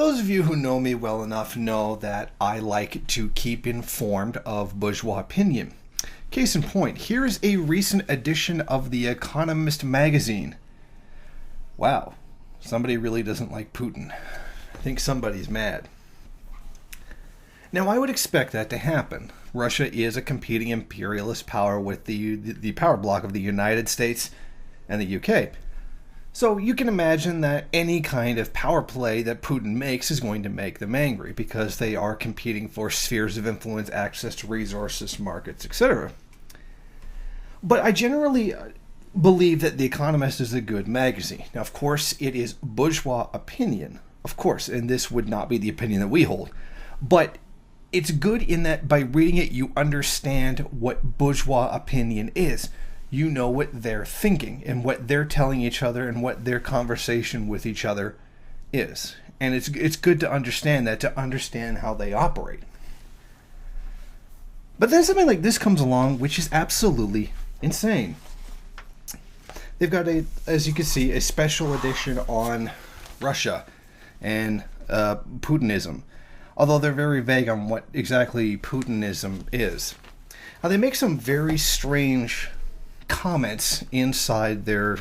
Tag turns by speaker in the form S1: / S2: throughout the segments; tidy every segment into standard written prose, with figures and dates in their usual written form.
S1: those of you who know me well enough know that I like to keep informed of bourgeois opinion. Case in point, here is a recent edition of the Economist magazine. Wow, somebody really doesn't like Putin. I think somebody's mad. Now, I would expect that to happen. Russia is a competing imperialist power with the power bloc of the United States and the UK. So you can imagine that any kind of power play that Putin makes is going to make them angry because they are competing for spheres of influence, access to resources, markets, etc. But I generally believe that The Economist is a good magazine. Now, of course, it is bourgeois opinion, of course, and this would not be the opinion that we hold. But it's good in that by reading it, you understand what bourgeois opinion is. You know what they're thinking and what they're telling each other and what their conversation with each other is. And it's good to understand that, to understand how they operate. But then something like this comes along, which is absolutely insane. They've got, as you can see, a special edition on Russia and Putinism. Although they're very vague on what exactly Putinism is. Now, they make some very strange comments inside their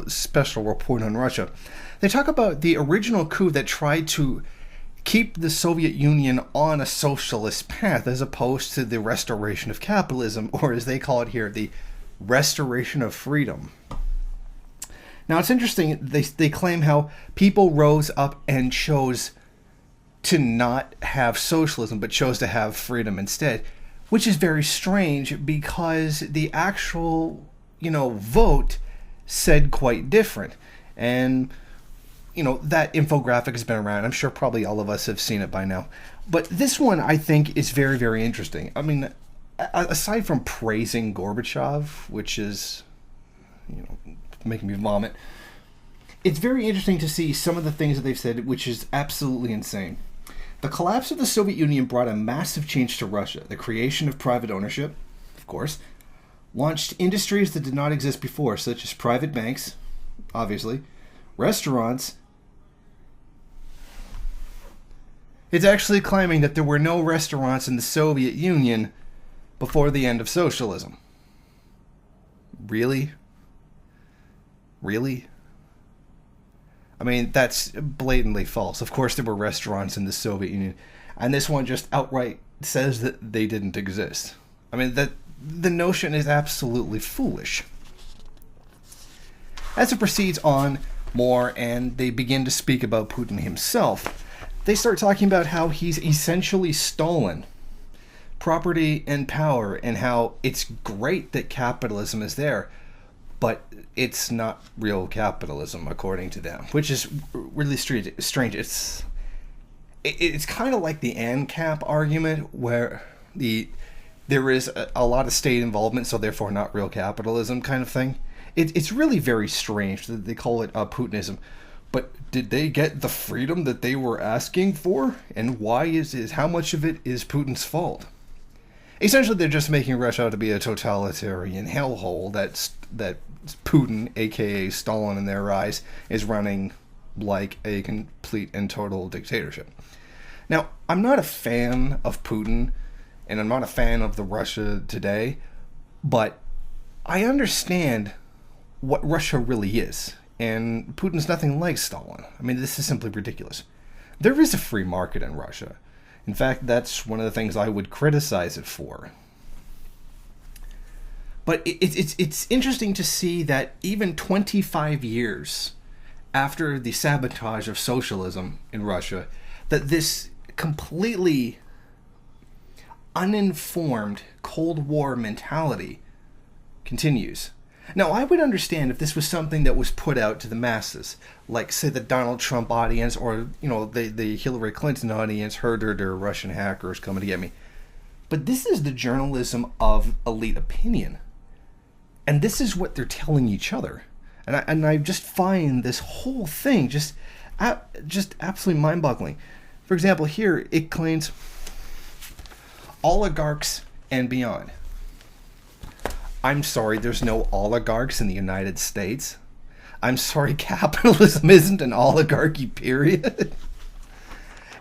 S1: special report on Russia. They talk about the original coup that tried to keep the Soviet Union on a socialist path as opposed to the restoration of capitalism, or as they call it here, the restoration of freedom. Now, it's interesting, they claim how people rose up and chose to not have socialism but chose to have freedom instead, which is very strange because the actual vote said quite different. And, that infographic has been around. I'm sure probably all of us have seen it by now. But this one, I think, is very, very interesting. I mean, aside from praising Gorbachev, which is, making me vomit, it's very interesting to see some of the things that they've said, which is absolutely insane. The collapse of the Soviet Union brought a massive change to Russia. The creation of private ownership, of course, launched industries that did not exist before, such as private banks, obviously, restaurants. It's actually claiming that there were no restaurants in the Soviet Union before the end of socialism. Really? Really? I mean, that's blatantly false. Of course there were restaurants in the Soviet Union, and this one just outright says that they didn't exist. I mean, that the notion is absolutely foolish. As it proceeds on more and they begin to speak about Putin himself, they start talking about how he's essentially stolen property and power and how it's great that capitalism is there, but it's not real capitalism according to them, which is really strange. It's kind of like the ANCAP argument where there is a lot of state involvement, so therefore not real capitalism kind of thing. It's really very strange that they call it Putinism. But did they get the freedom that they were asking for? And why is how much of it is Putin's fault? Essentially, they're just making Russia out to be a totalitarian hellhole that Putin, aka Stalin in their eyes, is running like a complete and total dictatorship. Now, I'm not a fan of Putin, and I'm not a fan of the Russia today, but I understand what Russia really is. And Putin's nothing like Stalin. I mean, this is simply ridiculous. There is a free market in Russia. In fact, that's one of the things I would criticize it for. But it's interesting to see that even 25 years after the sabotage of socialism in Russia, that this completely uninformed Cold War mentality continues. Now, I would understand if this was something that was put out to the masses, like, say, the Donald Trump audience or, the Hillary Clinton audience, heard Russian hackers coming to get me. But this is the journalism of elite opinion. And this is what they're telling each other. And I just find this whole thing just absolutely mind-boggling. For example, here it claims oligarchs and beyond. I'm sorry, there's no oligarchs in the United States. I'm sorry, capitalism isn't an oligarchy, period.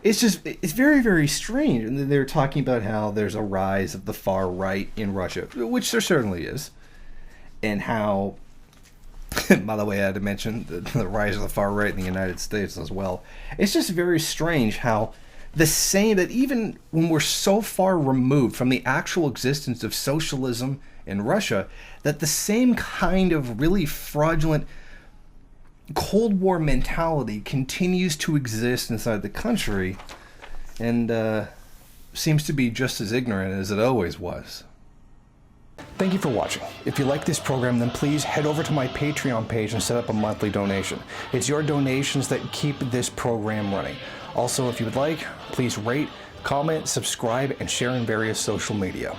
S1: it's very, very strange. And they're talking about how there's a rise of the far right in Russia, which there certainly is, and how, by the way, I had to mention the rise of the far right in the United States as well. It's just very strange how that even when we're so far removed from the actual existence of socialism in Russia, that the same kind of really fraudulent Cold War mentality continues to exist inside the country, and seems to be just as ignorant as it always was. Thank you for watching. If you like this program, then please head over to my Patreon page and set up a monthly donation. It's your donations that keep this program running. Also, if you would like, please rate, comment, subscribe, and share in various social media.